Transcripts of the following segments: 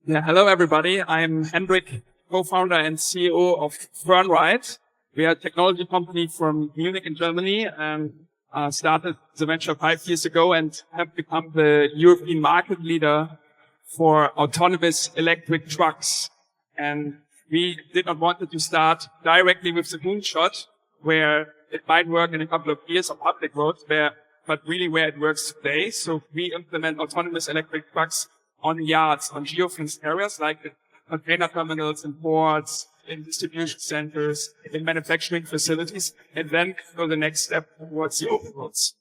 Yeah, hello everybody. I'm Hendrik, co-founder and CEO of Fernride. We are a technology company from Munich in Germany and started the venture 5 years ago and have become the European market leader for autonomous electric trucks. And we did not want to start directly with the moonshot, where it might work in a couple of years on public roads, but really where it works today. So we implement autonomous electric trucks on yards, on geofenced areas like container terminals in ports, in distribution centers, in manufacturing facilities, and then go the next step towards the open roads.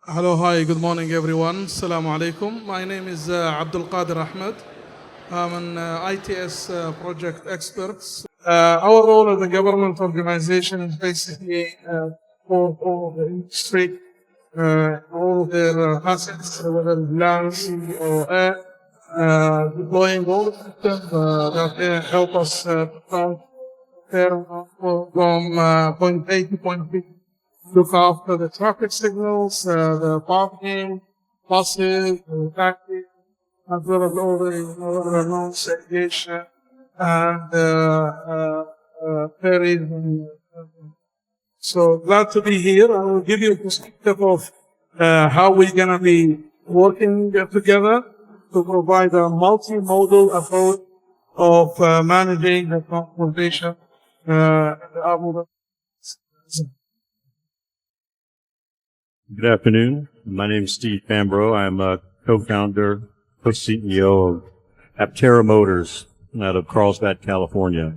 Hello, hi, good morning everyone. Assalamu alaikum. My name is Abdel Ahmed. I'm an ITS project expert. Our role as a government organization is basically for all of the industry, all of their assets, whether it's land, sea, or air, deploying all the systems that help us from point A to point B. Look after the traffic signals, the parking, buses, the taxis, as well as all the noise, aviation, and ferries. So glad to be here. I will give you a perspective of how we're going to be working together to provide a multimodal approach of managing the transportation. Good afternoon. My name is Steve Fambro. I'm a co-founder, co-CEO of Aptera Motors out of Carlsbad, California.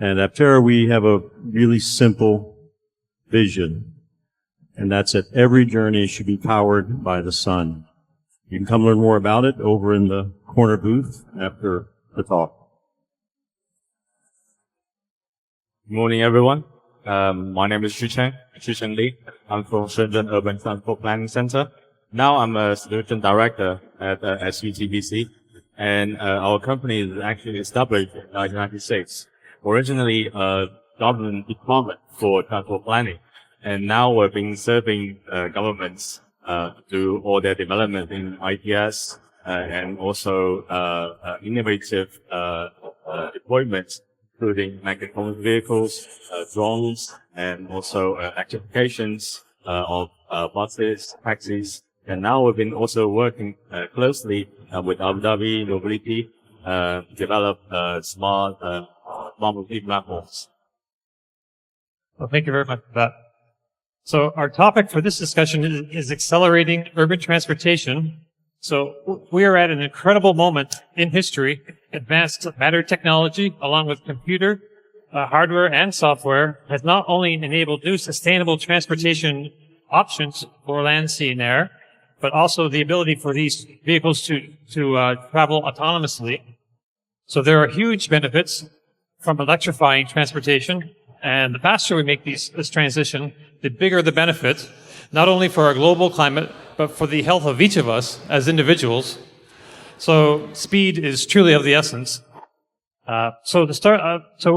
And Aptera, we have a really simple vision, and that's that every journey should be powered by the sun. You can come learn more about it over in the corner booth after the talk. Good morning, everyone. My name is Xucheng Li. I'm from Shenzhen Urban Transport Planning Center. Now I'm a solution director at SVTBC, and our company is actually established in 1996. Originally a government department for transport planning, and now we've been serving governments to do all their development in ITS and also innovative deployments, including autonomous vehicles, drones, and also electrifications of buses, taxis. And now we've been also working closely with Abdel Mobility to develop smart mobility platforms. Well, thank you very much for that. So our topic for this discussion is accelerating urban transportation. So we are at an incredible moment in history. Advanced battery technology, along with computer, hardware, and software, has not only enabled new sustainable transportation options for land, sea, and air, but also the ability for these vehicles to travel autonomously. So there are huge benefits from electrifying transportation. And the faster we make this transition, the bigger the benefit, not only for our global climate, but for the health of each of us as individuals. So speed is truly of the essence. So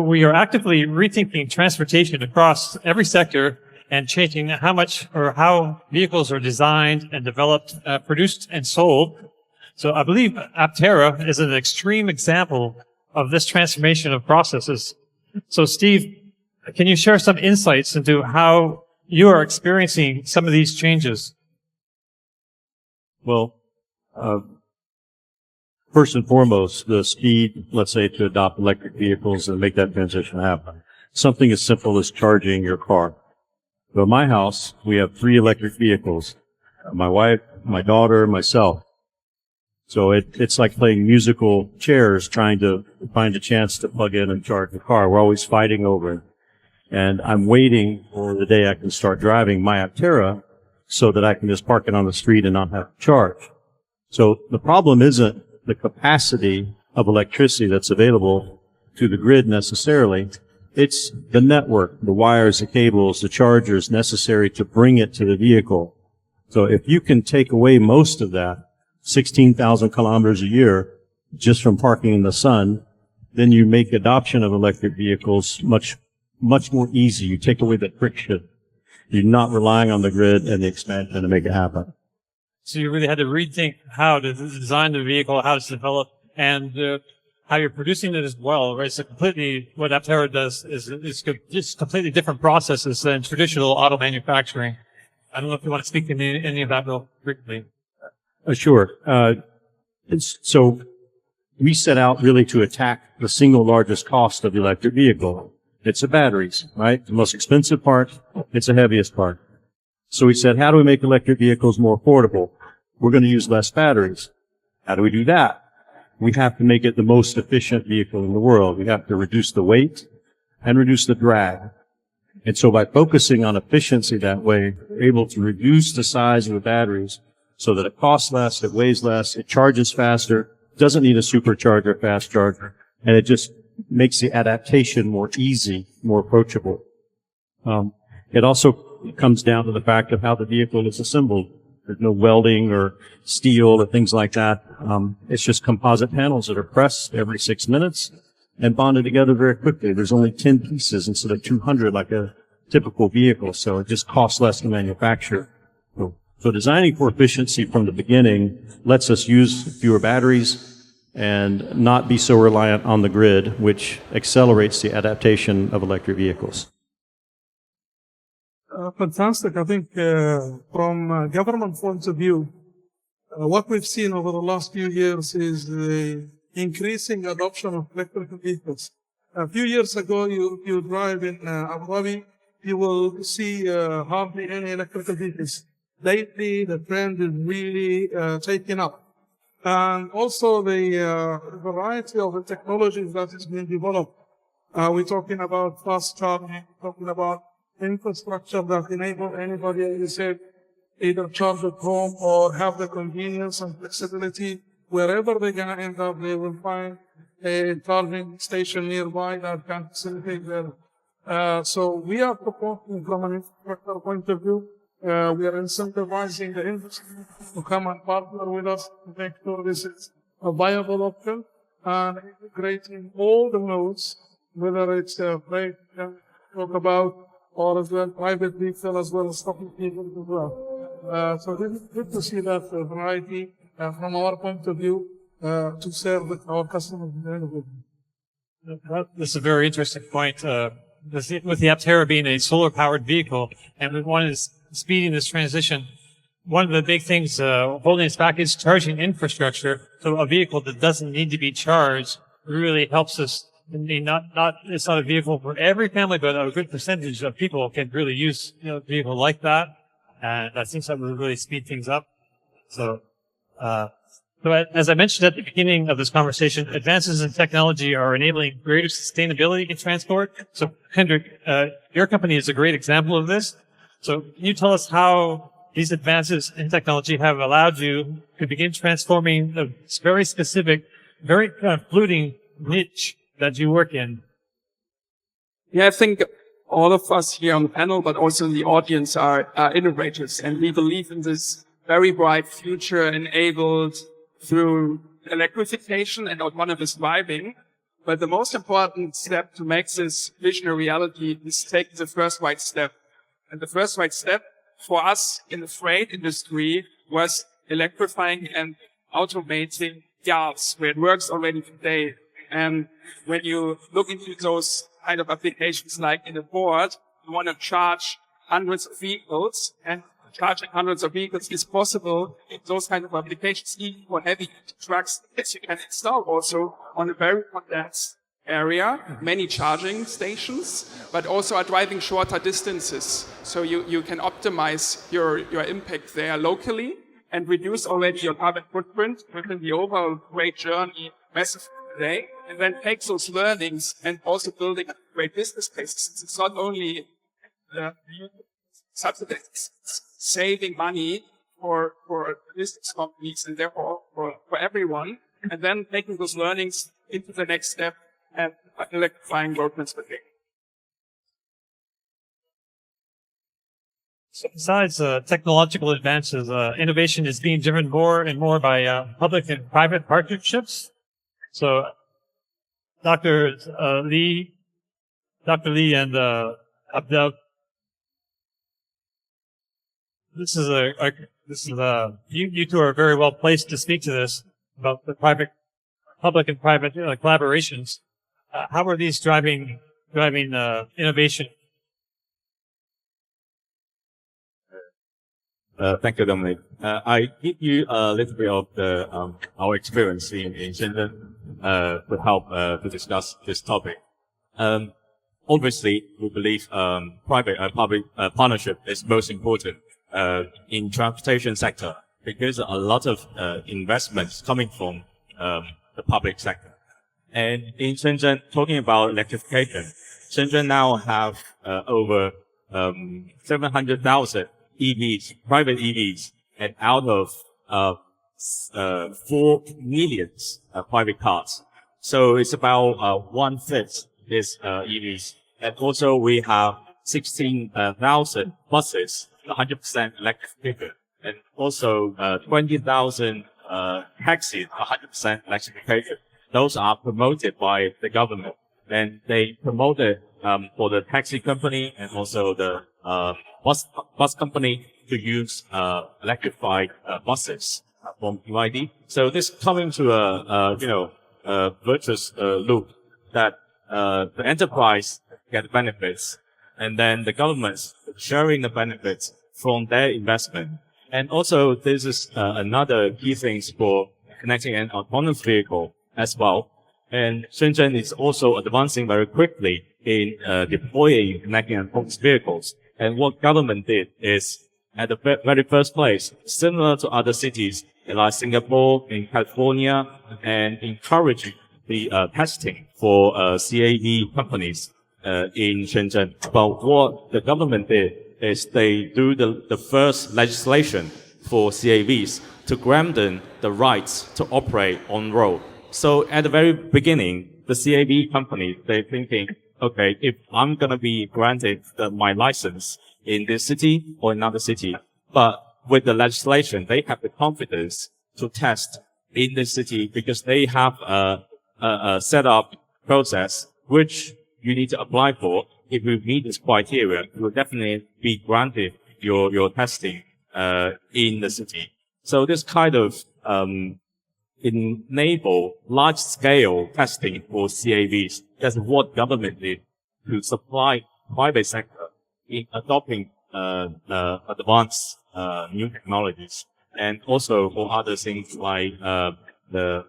we are actively rethinking transportation across every sector and changing how much or how vehicles are designed and developed, produced and sold. So I believe Aptera is an extreme example of this transformation of processes. So Steve, can you share some insights into how you are experiencing some of these changes? Well, first and foremost, the speed, let's say, to adopt electric vehicles and make that transition happen. Something as simple as charging your car. So in my house, we have 3 electric vehicles. My wife, my daughter, myself. So it's like playing musical chairs, trying to find a chance to plug in and charge the car. We're always fighting over it. And I'm waiting for the day I can start driving my Aptera so that I can just park it on the street and not have to charge. So the problem isn't the capacity of electricity that's available to the grid necessarily. It's the network, the wires, the cables, the chargers necessary to bring it to the vehicle. So if you can take away most of that, 16,000 kilometers a year, just from parking in the sun, then you make adoption of electric vehicles much more easy. You take away the friction. You're not relying on the grid and the expansion to make it happen. So you really had to rethink how to design the vehicle, how it's developed, and how you're producing it as well, right? So completely, what Aptera does is just completely different processes than traditional auto manufacturing. I don't know if you want to speak to any of that real briefly. Sure. So we set out really to attack the single largest cost of the electric vehicle. It's the batteries, right? The most expensive part, it's the heaviest part. So we said, how do we make electric vehicles more affordable? We're going to use less batteries. How do we do that? We have to make it the most efficient vehicle in the world. We have to reduce the weight and reduce the drag. And so by focusing on efficiency that way, we're able to reduce the size of the batteries so that it costs less, it weighs less, it charges faster, doesn't need a supercharger, fast charger, and it just makes the adaptation more easy, more approachable. It also comes down to the fact of how the vehicle is assembled. There's no welding or steel or things like that. It's just composite panels that are pressed every 6 minutes and bonded together very quickly. There's only 10 pieces instead of 200 like a typical vehicle, so it just costs less to manufacture. So designing for efficiency from the beginning lets us use fewer batteries and not be so reliant on the grid, which accelerates the adaptation of electric vehicles. Fantastic. I think from a government point of view, what we've seen over the last few years is the increasing adoption of electric vehicles. A few years ago, you drive in Abu Dhabi, you will see hardly any electric vehicles. Lately, the trend is really taking up. And also the variety of the technologies that is being developed. We're talking about fast charging, talking about infrastructure that enable anybody, as you said, either charge at home or have the convenience and flexibility. Wherever they're going to end up, they will find a charging station nearby that can facilitate their. So we are proposing from an infrastructure point of view. We are incentivizing the industry to come and partner with us to make sure this is a viable option and integrating all the nodes, whether it's freight, talk about, or as well private vehicle as well as public vehicles as well. So this is good to see that variety from our point of view to serve our customers. That's a very interesting point. With the Aptera being a solar-powered vehicle, and one is speeding this transition, one of the big things holding us back is charging infrastructure. So a vehicle that doesn't need to be charged really helps us. It's not a vehicle for every family, but a good percentage of people can really use a vehicle like that. And I think that will really speed things up. So as I mentioned at the beginning of this conversation, advances in technology are enabling greater sustainability in transport. So Hendrik, your company is a great example of this. So can you tell us how these advances in technology have allowed you to begin transforming the very specific, very polluting niche that you work in? Yeah, I think all of us here on the panel, but also in the audience are innovators, and we believe in this very bright future enabled through electrification and autonomous driving. But the most important step to make this vision a reality is take the first right step. And the first right step for us in the freight industry was electrifying and automating yards where it works already today. And when you look into those kind of applications like in a port, you want to charge hundreds of vehicles, and charging hundreds of vehicles is possible in those kind of applications, even for heavy trucks, as you can install also on a very condensed area, many charging stations, but also are driving shorter distances. So you can optimize your impact there locally and reduce already your carbon footprint within the overall freight journey massively today, and then take those learnings and also building great business cases. It's not only subsidies, it's saving money for business companies and therefore for everyone, and then taking those learnings into the next step and electrifying road transportation. So besides technological advances, innovation is being driven more and more by public and private partnerships. So Dr. Li and Abdel, this is this is you two are very well placed to speak to this about the public and private collaborations. How are these driving innovation? Thank you, Domenick. I give you a little bit of our experience in Shenzhen to help to discuss this topic. Obviously, we believe private-public partnership is most important in transportation sector because a lot of investments coming from the public sector. And in Shenzhen, talking about electrification, Shenzhen now have over 700,000 EVs, private EVs, and out of 4 million private cars. So it's about 1/5 is EVs. And also we have 16,000 buses, 100% electrification, and also 20,000 taxis, 100% electrification. Those are promoted by the government, and they promote it for the taxi company and also the bus company to use electrified buses from BYD. So this coming to a virtuous loop that the enterprise get benefits, and then the government's sharing the benefits from their investment. And also this is another key things for connecting an autonomous vehicle as well. And Shenzhen is also advancing very quickly in deploying connecting autonomous vehicles. And what government did is, at the very first place, similar to other cities like Singapore, in California, and encouraging the testing for CAV companies in Shenzhen. But what the government did is they do the first legislation for CAVs to grant them the rights to operate on road. So at the very beginning, the CAV companies, they're thinking, okay, if I'm going to be granted my license in this city or another city, but with the legislation, they have the confidence to test in this city because they have a set up process which you need to apply for. If you meet this criteria, you will definitely be granted your testing in the city. So this kind of enable large-scale testing for CAVs. That's what government did to supply private sector in adopting advanced new technologies, and also for other things like the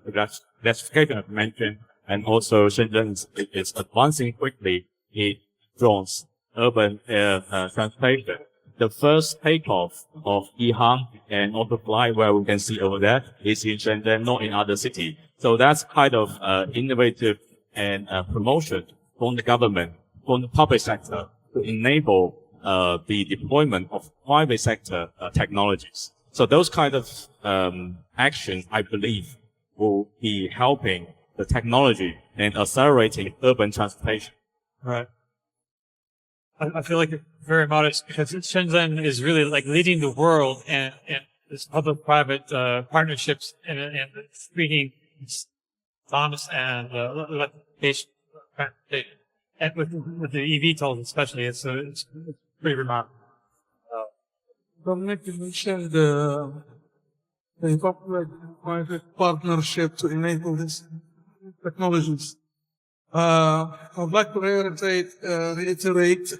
electrification I mentioned, and also Shenzhen is advancing quickly in drones, urban air transportation. The first takeoff of EHang and Autofly, where we can see over there, is in Shenzhen, not in other cities. So that's kind of innovative and promotion from the government, from the public sector, to enable the deployment of private sector technologies. So those kind of actions, I believe, will be helping the technology and accelerating urban transportation. Right. I feel like it's very modest because Shenzhen is really like leading the world and this public-private partnerships and screening autonomous and electrification, and with the EV tolls especially, it's pretty remarkable. Domenick, you mentioned the public-private partnership to enable these technologies. I would like to reiterate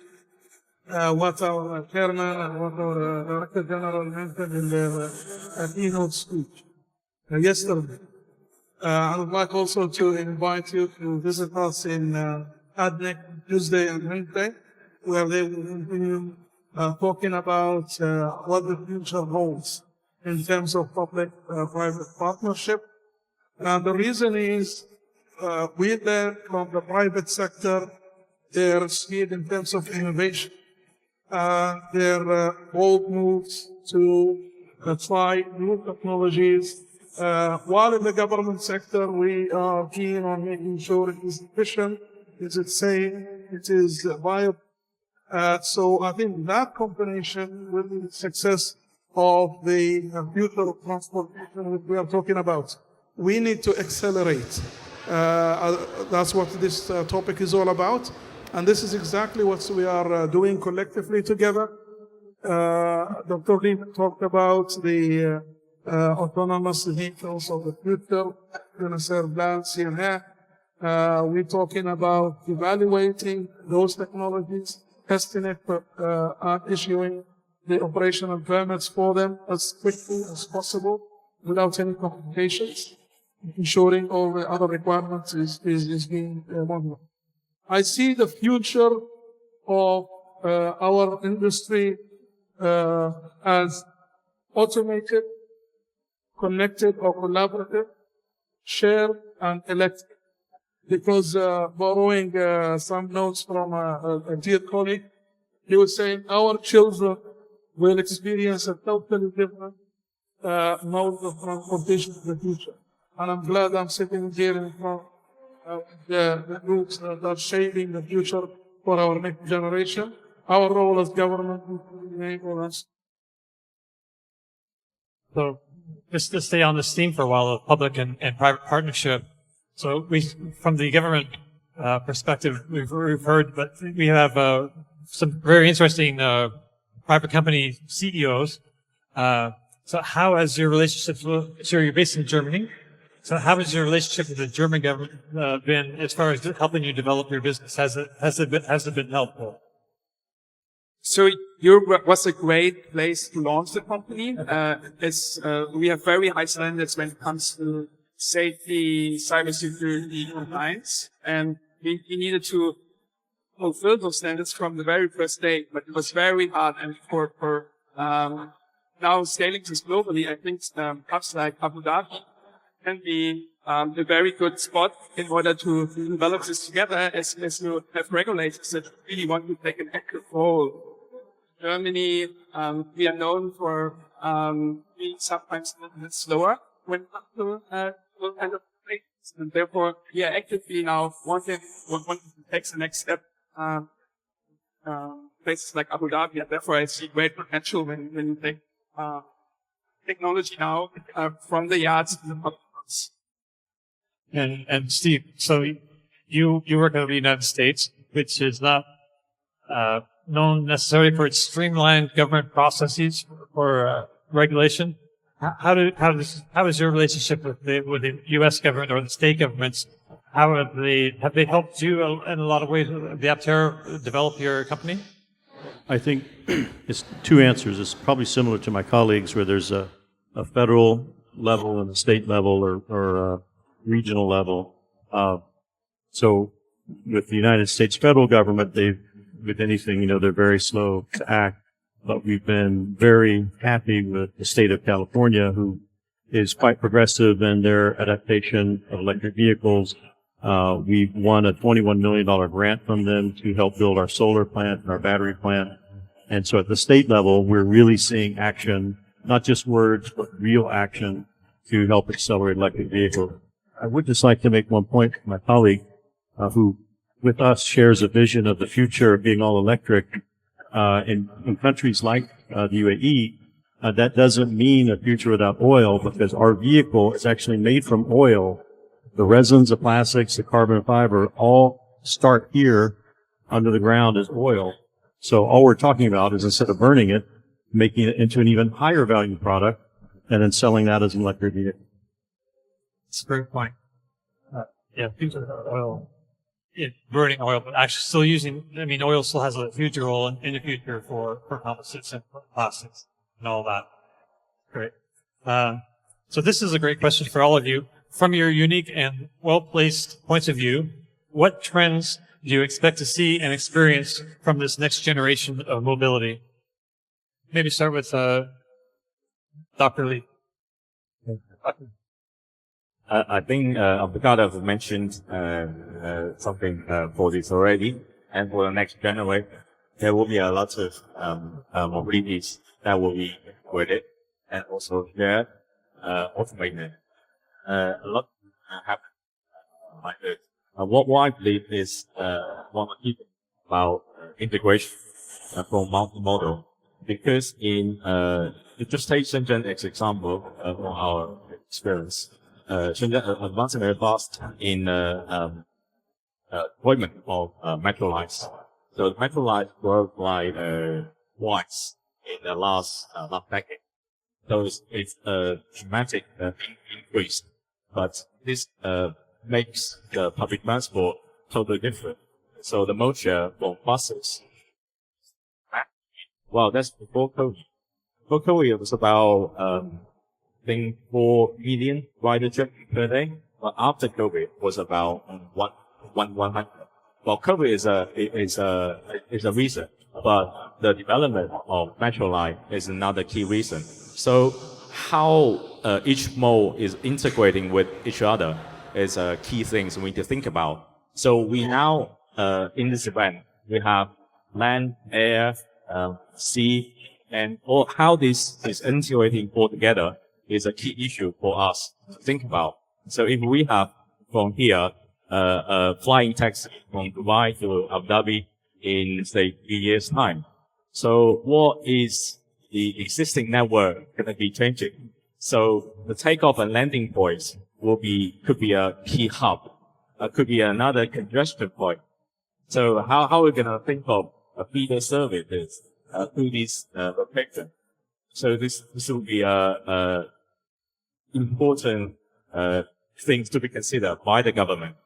what our chairman and what our director general mentioned in their keynote speech yesterday. I would like also to invite you to visit us in ADNIC Tuesday and Wednesday, where they will continue talking about what the future holds in terms of public-private partnership. The reason is we learn from the private sector their speed in terms of innovation, their bold moves to try new technologies. While in the government sector, we are keen on making sure it is efficient, is it safe, it is viable. So I think that combination will be the success of the future of transportation that we are talking about. We need to accelerate. That's what this topic is all about. And this is exactly what we are doing collectively together. Dr. Li talked about the autonomous vehicles of the future. We're going to serve plans here and there. We're talking about evaluating those technologies, testing it, and issuing the operational permits for them as quickly as possible without any complications, ensuring all the other requirements is being monitored. I see the future of our industry as automated, connected or collaborative, shared and electric. Because borrowing some notes from a dear colleague, he was saying our children will experience a totally different mode of transportation in the future. And I'm glad I'm sitting here in front of the groups that are shaping the future for our next generation. Our role as government is to enable us. So just to stay on this theme for a while of public and private partnership. So from the government perspective, we've heard, but we have some very interesting private company CEOs. So how has your relationship, so you're based in Germany. So how has your relationship with the German government been as far as helping you develop your business? Has it been helpful? So Europe was a great place to launch the company. We have very high standards when it comes to safety, cybersecurity, compliance, and we needed to fulfill those standards from the very first day. But it was very hard, and for now scaling this globally, I think hubs like Abu Dhabi can be a very good spot in order to develop this together. As you have regulators that really want to take an active role. Germany, we are known for being sometimes a little bit slower when it comes to those kind of things, and therefore we are actively now wanting to take the next step. Places like Abu Dhabi, and therefore I see great potential when you take technology now from the yards to the hospitals. And Steve, so you work in the United States, which is not known necessarily for its streamlined government processes for regulation. How is your relationship with the U.S. government or the state governments? How have they helped you in a lot of ways, the Aptera, develop your company? I think it's two answers. It's probably similar to my colleagues where there's a federal level and a state level or a regional level. So with the United States federal government, with anything, they're very slow to act. But we've been very happy with the state of California, who is quite progressive in their adaptation of electric vehicles. We won a $21 million grant from them to help build our solar plant and our battery plant. And so at the state level, we're really seeing action, not just words, but real action to help accelerate electric vehicles. I would just like to make one point to my colleague, who with us shares a vision of the future of being all electric. In countries like the UAE, that doesn't mean a future without oil, because our vehicle is actually made from oil. The resins, the plastics, the carbon fiber all start here under the ground as oil. So all we're talking about is, instead of burning it, making it into an even higher value product and then selling that as an electric vehicle. That's a great point. Future without oil. Burning oil, but actually still using, oil still has a huge role in the future for composites and plastics and all that. Great. So this is a great question for all of you. From your unique and well-placed points of view, what trends do you expect to see and experience from this next generation of mobility? Maybe start with Dr. Li. I think Abdel have mentioned something for this already, and for the next generation, there will be a lot of mobilities that will be integrated and also shared, automated. A lot happen like this. What I believe is one of the things about integration from multimodal, because just take Shenzhen as example from our experience. Shenzhen advancing very fast in deployment of metro lines. So the metro lines work like twice in the last decade. So it's a dramatic increase, but this makes the public transport totally different. So the mode share for buses, well, that's before COVID. Before COVID, it was about I think 4 million rider trip per day. But after COVID, it was about 100. Well, COVID is a reason, but the development of metro line is another key reason. So how each mode is integrating with each other is a key things we need to think about. So we now in this event we have land, air, sea, and all how this is integrating all together is a key issue for us to think about. So if we have from here a flying taxi from Dubai to Abu Dhabi in say 3 years time, so what is the existing network going to be changing? So the takeoff and landing points could be a key hub, could be another congestion point. So how are we going to think of a feeder services through this location? So this will be a important things to be considered by the government.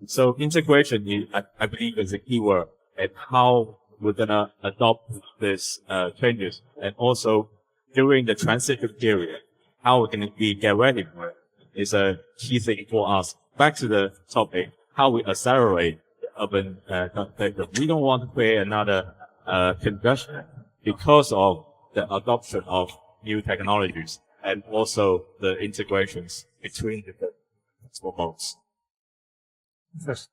So integration, I believe, is a key word, and how we're gonna adopt this changes, and also during the transition period, how we're gonna get ready for it is a key thing for us. Back to the topic, how we accelerate the urban context. We don't want to create another congestion because of the adoption of new technologies and also the integrations between different transport modes. Yes.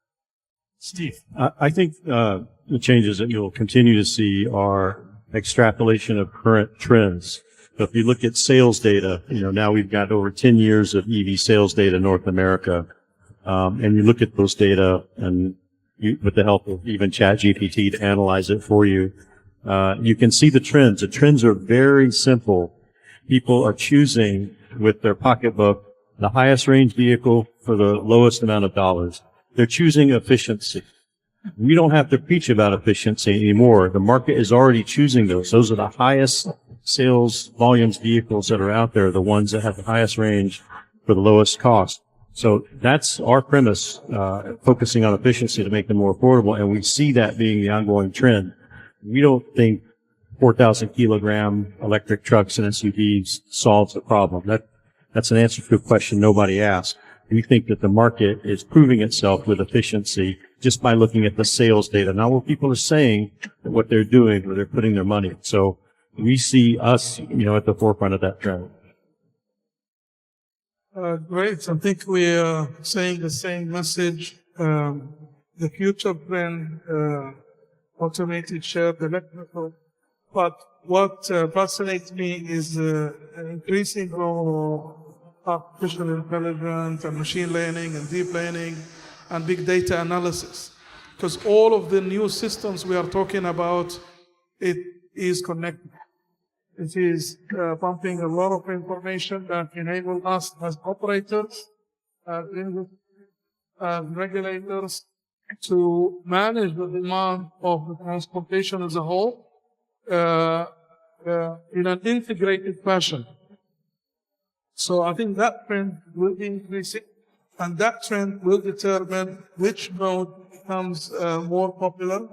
Steve. I think the changes that you'll continue to see are extrapolation of current trends. So if you look at sales data, now we've got over 10 years of EV sales data in North America, and you look at those data and with the help of even ChatGPT to analyze it for you, you can see the trends. The trends are very simple. People are choosing with their pocketbook the highest range vehicle for the lowest amount of dollars. They're choosing efficiency. We don't have to preach about efficiency anymore. The market is already choosing those. Those are the highest sales volumes vehicles that are out there, the ones that have the highest range for the lowest cost. So that's our premise, focusing on efficiency to make them more affordable, and we see that being the ongoing trend. We don't think 4,000 kilogram electric trucks and SUVs solves the problem. That's an answer to a question nobody asked. We think that the market is proving itself with efficiency just by looking at the sales data, not what people are saying, but what they're doing, where they're putting their money. So we see us, at the forefront of that trend. Great. I think we are saying the same message. The future trend, automated, shared, electrical. But what fascinates me is increasing role artificial intelligence and machine learning and deep learning and big data analysis. Because all of the new systems we are talking about, it is connected. It is pumping a lot of information that enables us as operators, as regulators, to manage the demand of the transportation as a whole in an integrated fashion. So I think that trend will be increasing, and that trend will determine which mode becomes more popular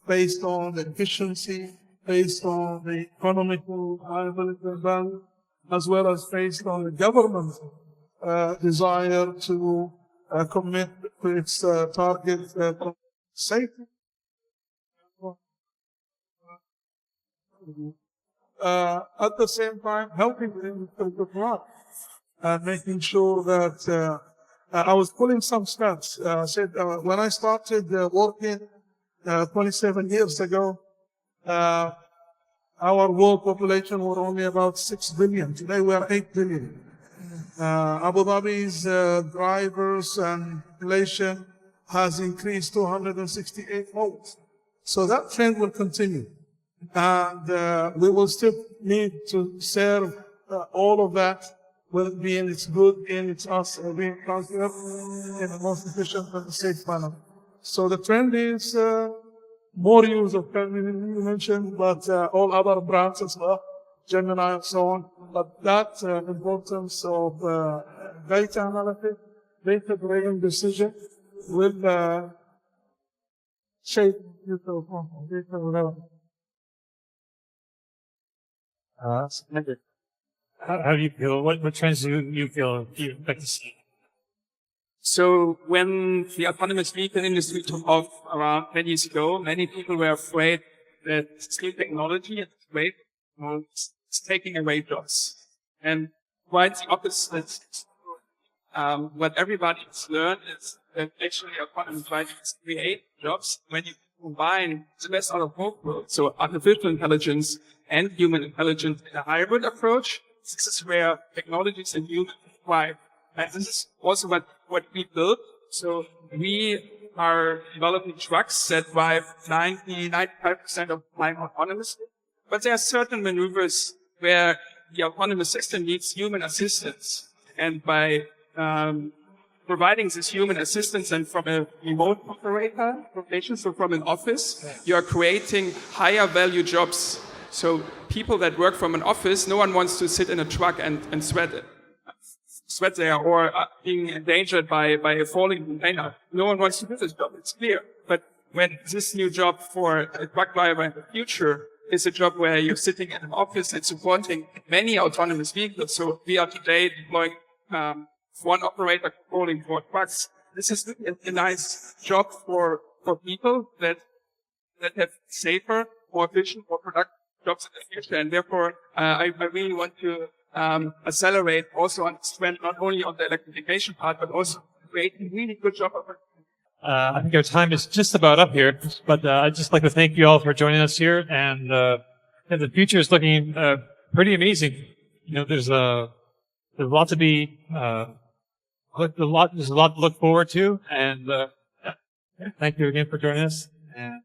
based on the efficiency, based on the economical viability and value, as well as based on the government's desire to commit to its target safety. At the same time, helping them to grow and making sure that I was pulling some stats. Said when I started working 27 years ago, our world population were only about 6 billion. Today we are 8 billion. Abu Dhabi's drivers and population has increased to 168 votes. So that trend will continue. And we will still need to serve all of that, whether it be in its good, in its us, or being transferred in the most efficient and safe manner. So the trend is more use of Gemini you mentioned, but all other brands as well, Gemini and so on. But that importance of data analytics, data-driven decision will shape future development. How do you feel? What trends do you feel you expect to see? So when the autonomous vehicle industry took off around 10 years ago, many people were afraid that this new technology at this rate was taking away jobs. And quite the opposite. What everybody's learned is that actually autonomous vehicles create jobs when you combine the best out of both worlds. So artificial intelligence and human intelligence in a hybrid approach. This is where technologies and humans thrive. And this is also what we built. So we are developing trucks that drive 95% of the time autonomously. But there are certain maneuvers where the autonomous system needs human assistance. And by providing this human assistance and from a remote operator location, so from an office, you are creating higher value jobs. So people that work from an office, no one wants to sit in a truck and sweat there or being endangered by a falling container. No one wants to do this job. It's clear. But when this new job for a truck driver in the future is a job where you're sitting in an office and supporting many autonomous vehicles. So we are today deploying one operator controlling 4 trucks. This is a nice job for people that have safer, more efficient, more productive jobs in the future. And therefore, I really want to accelerate also on this trend, not only on the electrification part, but also creating really good job opportunities. I think our time is just about up here, but I'd just like to thank you all for joining us here. And the future is looking pretty amazing. You know, there's a lot to be there's a lot to look forward to. And thank you again for joining us. And